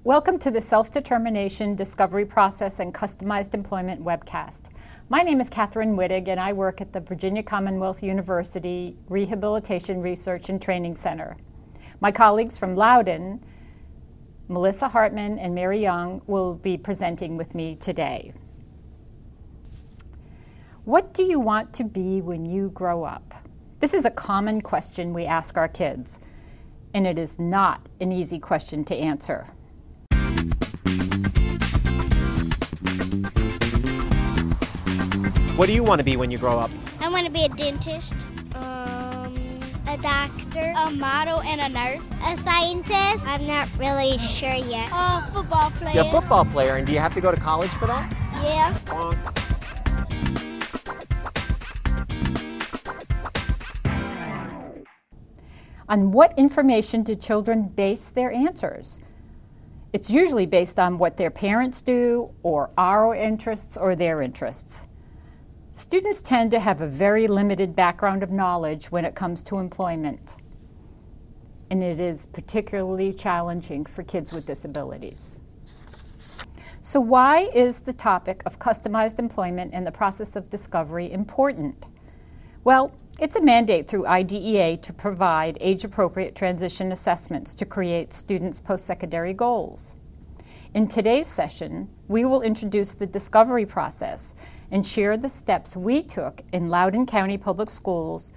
Welcome to the Self-Determination, Discovery Process, and Customized Employment webcast. My name is Catherine Wittig, and I work at the Virginia Commonwealth University Rehabilitation Research and Training Center. My colleagues from Loudoun, Melissa Hartman and Mary Young, will be presenting with me today. What do you want to be when you grow up? This is a common question we ask our kids, and it is not an easy question to answer. What do you want to be when you grow up? I want to be a dentist, a doctor, a model, and a nurse. A scientist. I'm not really sure yet. A football player. You're a football player, and do you have to go to college for that? Yeah. On what information do children base their answers? It's usually based on what their parents do, or our interests, or their interests. Students tend to have a very limited background of knowledge when it comes to employment, and it is particularly challenging for kids with disabilities. So why is the topic of customized employment and the process of discovery important? Well, it's a mandate through IDEA to provide age-appropriate transition assessments to create students' post-secondary goals. In today's session, we will introduce the discovery process and share the steps we took in Loudoun County Public Schools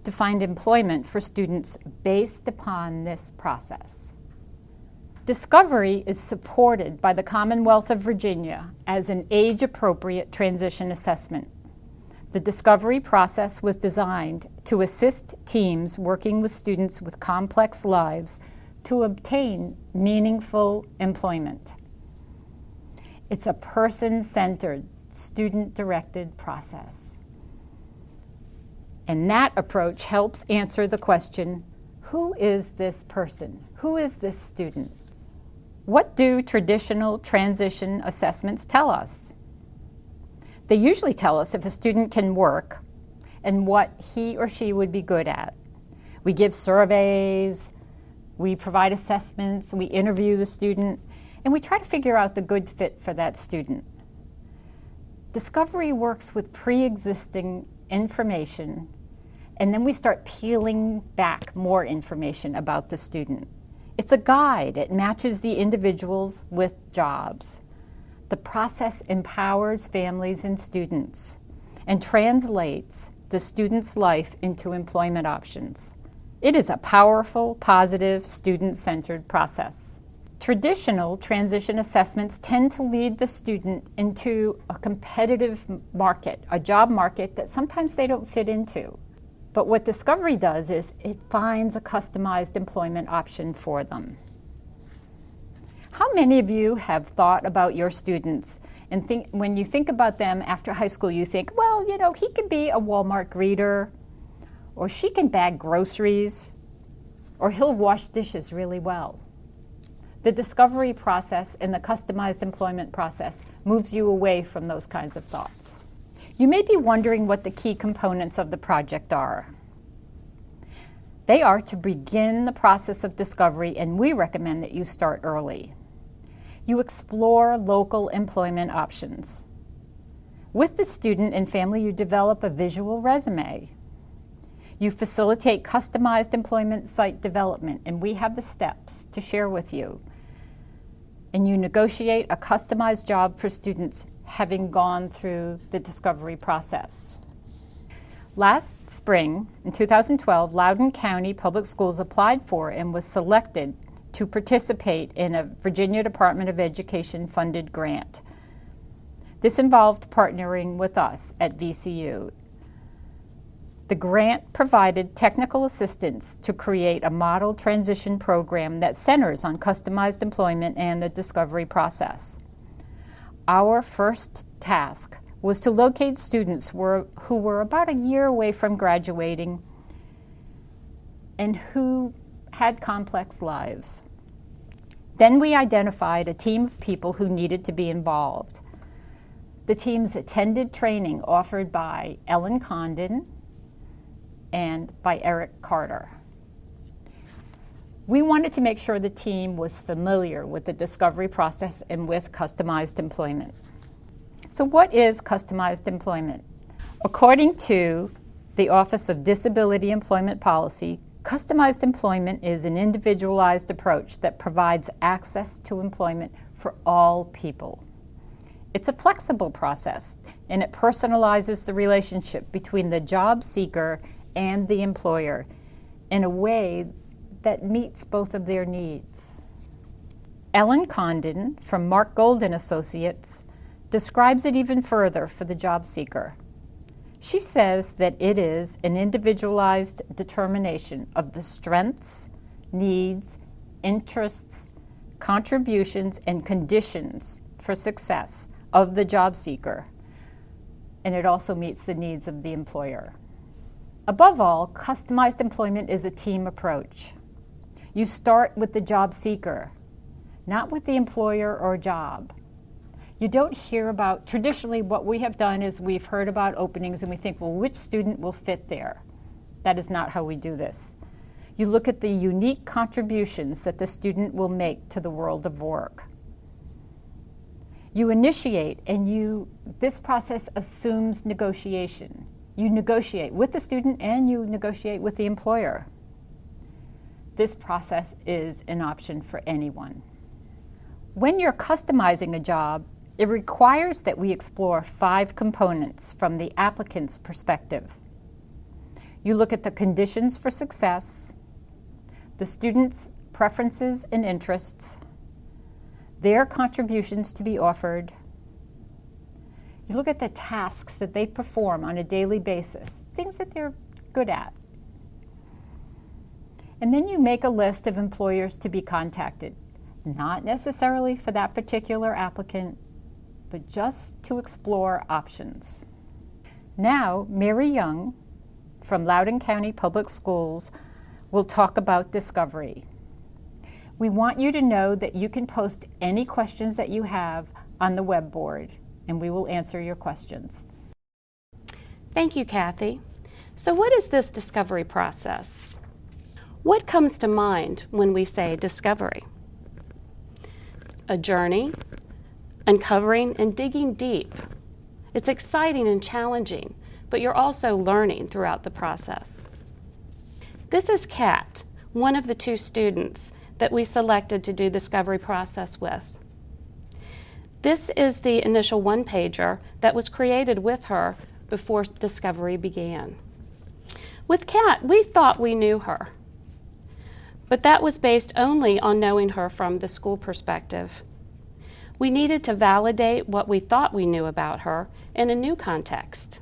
to find employment for students based upon this process. Discovery is supported by the Commonwealth of Virginia as an age-appropriate transition assessment. The discovery process was designed to assist teams working with students with complex lives to obtain meaningful employment. It's a person-centered, student-directed process. And that approach helps answer the question, who is this person? Who is this student? What do traditional transition assessments tell us? They usually tell us if a student can work and what he or she would be good at. We give surveys, we provide assessments, we interview the student, and we try to figure out the good fit for that student. Discovery works with pre-existing information, and then we start peeling back more information about the student. It's a guide. It matches the individuals with jobs. The process empowers families and students and translates the student's life into employment options. It is a powerful, positive, student-centered process. Traditional transition assessments tend to lead the student into a competitive market, a job market that sometimes they don't fit into. But what Discovery does is it finds a customized employment option for them. How many of you have thought about your students and when you think about them after high school, you think, well, you know, he can be a Walmart greeter, or she can bag groceries, or he'll wash dishes really well. The discovery process and the customized employment process moves you away from those kinds of thoughts. You may be wondering what the key components of the project are. They are to begin the process of discovery, and we recommend that you start early. You explore local employment options. With the student and family, you develop a visual resume. You facilitate customized employment site development, and we have the steps to share with you. And you negotiate a customized job for students having gone through the discovery process. Last spring, in 2012, Loudoun County Public Schools applied for and was selected to participate in a Virginia Department of Education funded grant. This involved partnering with us at VCU. The grant provided technical assistance to create a model transition program that centers on customized employment and the discovery process. Our first task was to locate students who were about a year away from graduating and who had complex lives. Then we identified a team of people who needed to be involved. The teams attended training offered by Ellen Condon and by Eric Carter. We wanted to make sure the team was familiar with the discovery process and with customized employment. So what is customized employment? According to the Office of Disability Employment Policy, customized employment is an individualized approach that provides access to employment for all people. It's a flexible process, and it personalizes the relationship between the job seeker and the employer in a way that meets both of their needs. Ellen Condon from Mark Golden Associates describes it even further for the job seeker. She says that it is an individualized determination of the strengths, needs, interests, contributions, and conditions for success of the job seeker, and it also meets the needs of the employer. Above all, customized employment is a team approach. You start with the job seeker, not with the employer or job. You don't hear about, traditionally what we have done is we've heard about openings and we think, well, which student will fit there? That is not how we do this. You look at the unique contributions that the student will make to the world of work. You initiate, and this process assumes negotiation. You negotiate with the student and you negotiate with the employer. This process is an option for anyone. When you're customizing a job, it requires that we explore 5 components from the applicant's perspective. You look at the conditions for success, the student's preferences and interests, their contributions to be offered. You look at the tasks that they perform on a daily basis, things that they're good at. And then you make a list of employers to be contacted, not necessarily for that particular applicant, but just to explore options. Now, Mary Young from Loudoun County Public Schools will talk about discovery. We want you to know that you can post any questions that you have on the web board, and we will answer your questions. Thank you, Kathy. So what is this discovery process? What comes to mind when we say discovery? A journey, uncovering and digging deep. It's exciting and challenging, but you're also learning throughout the process. This is Kat, one of the 2 students that we selected to do the discovery process with. This is the initial one-pager that was created with her before discovery began. With Kat, we thought we knew her, but that was based only on knowing her from the school perspective. We needed to validate what we thought we knew about her in a new context.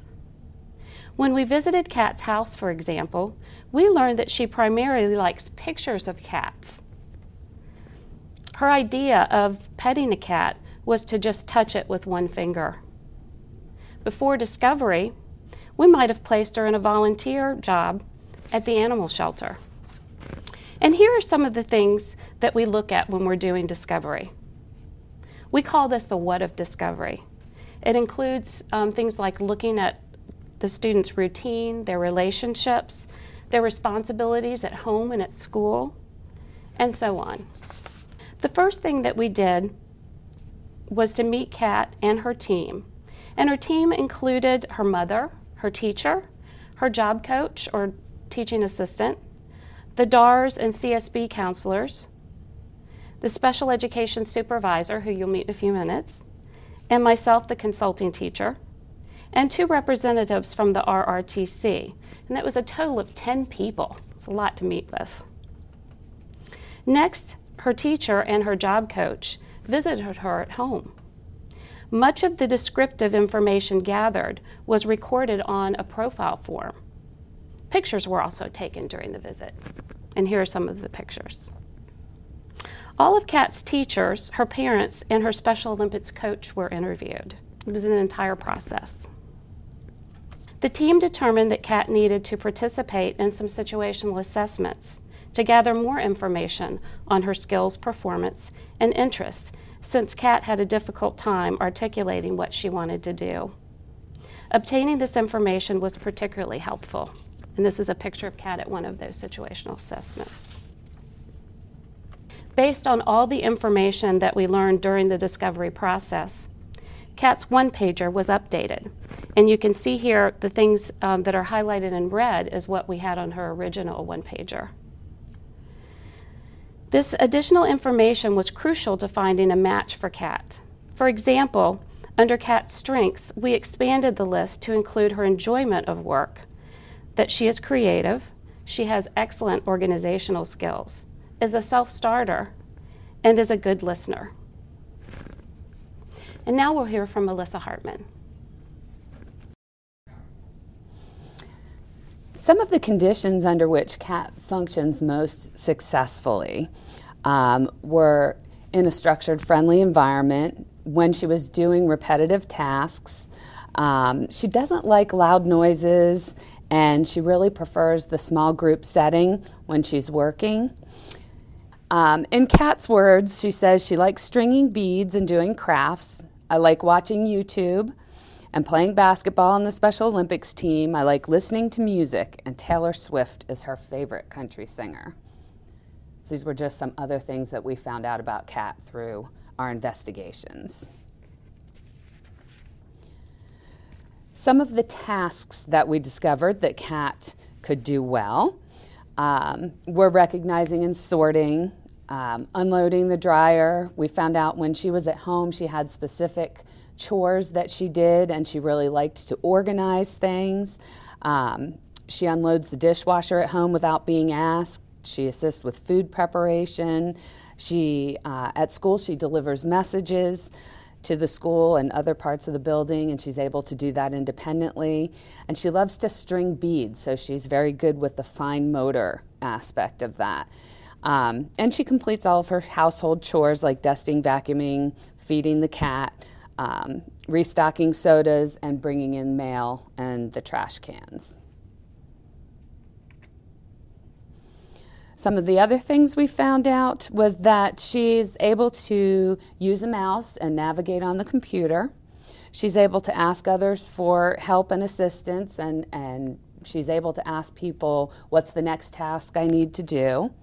When we visited Kat's house, for example, we learned that she primarily likes pictures of cats. Her idea of petting a cat was to just touch it with one finger. Before discovery, we might have placed her in a volunteer job at the animal shelter. And here are some of the things that we look at when we're doing discovery. We call this the what of discovery. It includes things like looking at the student's routine, their relationships, their responsibilities at home and at school, and so on. The first thing that we did was to meet Kat and her team. And her team included her mother, her teacher, her job coach or teaching assistant, the DARS and CSB counselors, the special education supervisor, who you'll meet in a few minutes, and myself, the consulting teacher, and 2 representatives from the RRTC. And that was a total of 10 people. It's a lot to meet with. Next, her teacher and her job coach visited her at home. Much of the descriptive information gathered was recorded on a profile form. Pictures were also taken during the visit, and here are some of the pictures. All of Kat's teachers, her parents, and her Special Olympics coach were interviewed. It was an entire process. The team determined that Kat needed to participate in some situational assessments to gather more information on her skills, performance, and interests, since Kat had a difficult time articulating what she wanted to do. Obtaining this information was particularly helpful, and this is a picture of Kat at one of those situational assessments. Based on all the information that we learned during the discovery process, Kat's one-pager was updated. And you can see here the things that are highlighted in red is what we had on her original one-pager. This additional information was crucial to finding a match for Kat. For example, under Kat's strengths, we expanded the list to include her enjoyment of work, that she is creative, she has excellent organizational skills, is a self-starter, and is a good listener. And now we'll hear from Melissa Hartman. Some of the conditions under which Kat functions most successfully were in a structured, friendly environment, when she was doing repetitive tasks. She doesn't like loud noises, and she really prefers the small group setting when she's working. In Kat's words, she says she likes stringing beads and doing crafts. I like watching YouTube and playing basketball on the Special Olympics team. I like listening to music, and Taylor Swift is her favorite country singer. So these were just some other things that we found out about Kat through our investigations. Some of the tasks that we discovered that Kat could do well were recognizing and sorting, unloading the dryer. We found out when she was at home she had specific chores that she did, and she really liked to organize things. She unloads the dishwasher at home without being asked. She assists with food preparation. At school, she delivers messages to the school and other parts of the building, and she's able to do that independently. And she loves to string beads, so she's very good with the fine motor aspect of that. And she completes all of her household chores like dusting, vacuuming, feeding the cat, restocking sodas, and bringing in mail and the trash cans. Some of the other things we found out was that she's able to use a mouse and navigate on the computer. She's able to ask others for help and assistance, and she's able to ask people, what's the next task I need to do?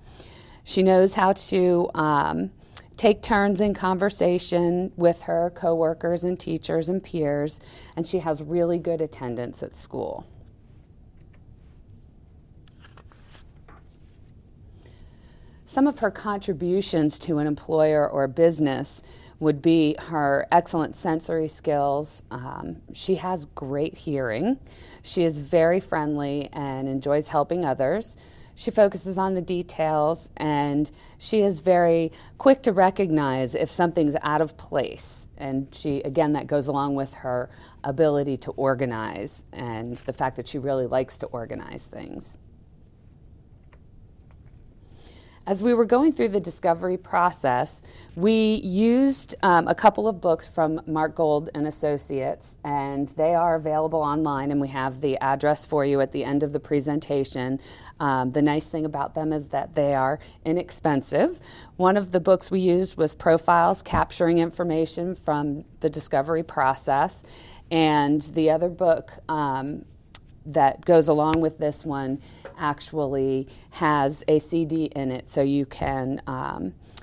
She knows how to take turns in conversation with her coworkers and teachers and peers, and she has really good attendance at school. Some of her contributions to an employer or business would be her excellent sensory skills. She has great hearing. She is very friendly and enjoys helping others. She focuses on the details, and she is very quick to recognize if something's out of place. And that goes along with her ability to organize and the fact that she really likes to organize things. As we were going through the discovery process, we used a couple of books from Mark Gold and Associates, and they are available online, and we have the address for you at the end of the presentation. The nice thing about them is that they are inexpensive. One of the books we used was Profiles, Capturing Information from the Discovery Process, and the other book that goes along with this one actually has a CD in it, so you can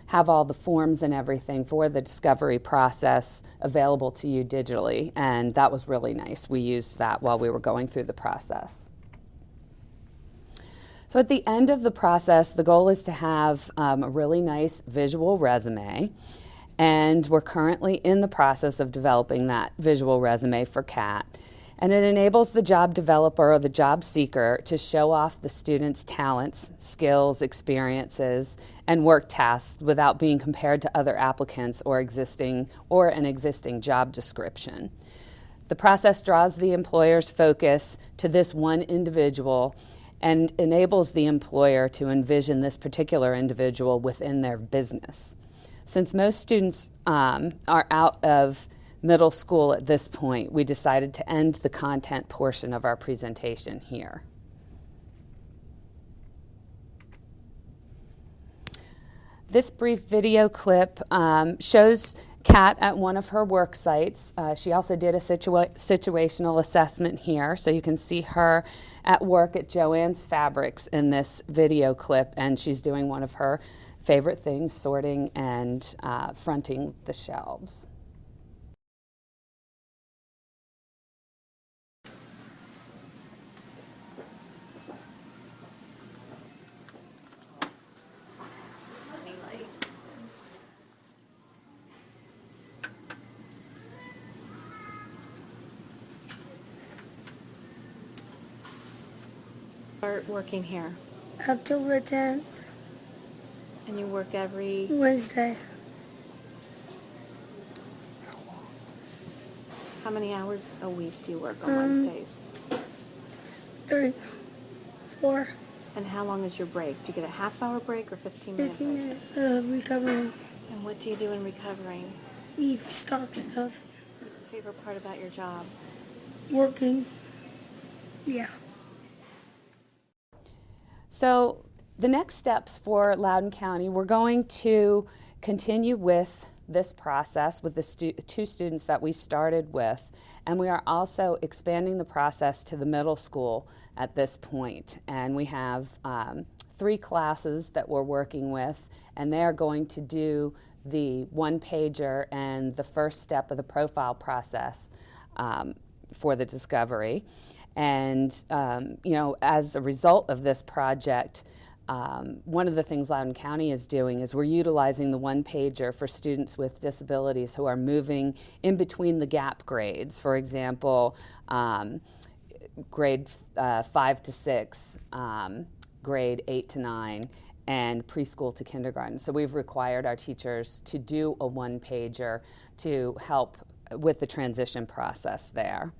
have all the forms and everything for the discovery process available to you digitally, and that was really nice. We used that while we were going through the process. So at the end of the process, the goal is to have a really nice visual resume, and we're currently in the process of developing that visual resume for Kat. And it enables the job developer or the job seeker to show off the student's talents, skills, experiences, and work tasks without being compared to other applicants or an existing job description. The process draws the employer's focus to this one individual and enables the employer to envision this particular individual within their business. Since most students are out of middle school at this point, we decided to end the content portion of our presentation here. This brief video clip shows Kat at one of her work sites. She also did a situational assessment here, so you can see her at work at Joann's Fabrics in this video clip, and she's doing one of her favorite things, sorting and fronting the shelves. Start working here, October 10th, and you work every Wednesday. how many hours a week do you work on Wednesdays? 3, 4, And how long is your break? Do you get a half-hour break or 15-minute 15 break? minutes of recovering. And what do you do in recovering? Eat stock stuff. What's the favorite part about your job? Working. Yeah. So the next steps for Loudoun County, we're going to continue with this process with the two students that we started with, and we are also expanding the process to the middle school at this point. And we have 3 classes that we're working with, and they're going to do the one-pager and the first step of the profile process for the discovery. And you know, as a result of this project, one of the things Loudoun County is doing is we're utilizing the one-pager for students with disabilities who are moving in between the gap grades. For example, grade 5 to 6, grade 8 to 9, and preschool to kindergarten. So we've required our teachers to do a one-pager to help with the transition process there.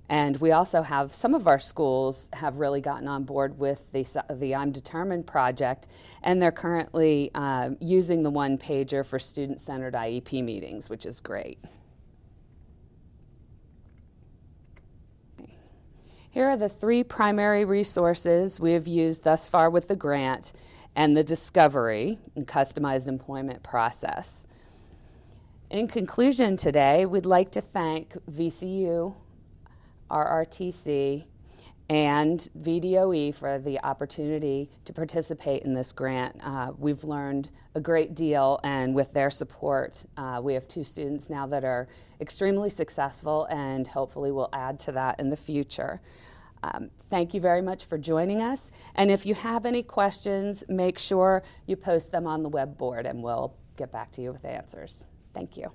And we also have, some of our schools have really gotten on board with the I'm Determined project, and they're currently using the one-pager for student-centered IEP meetings, which is great. Here are the 3 primary resources we have used thus far with the grant and the discovery and customized employment process. In conclusion today, we'd like to thank VCU, RRTC, and VDOE for the opportunity to participate in this grant. We've learned a great deal, and with their support, we have 2 students now that are extremely successful, and hopefully will add to that in the future. Thank you very much for joining us, and if you have any questions, make sure you post them on the web board and we'll get back to you with answers. Thank you.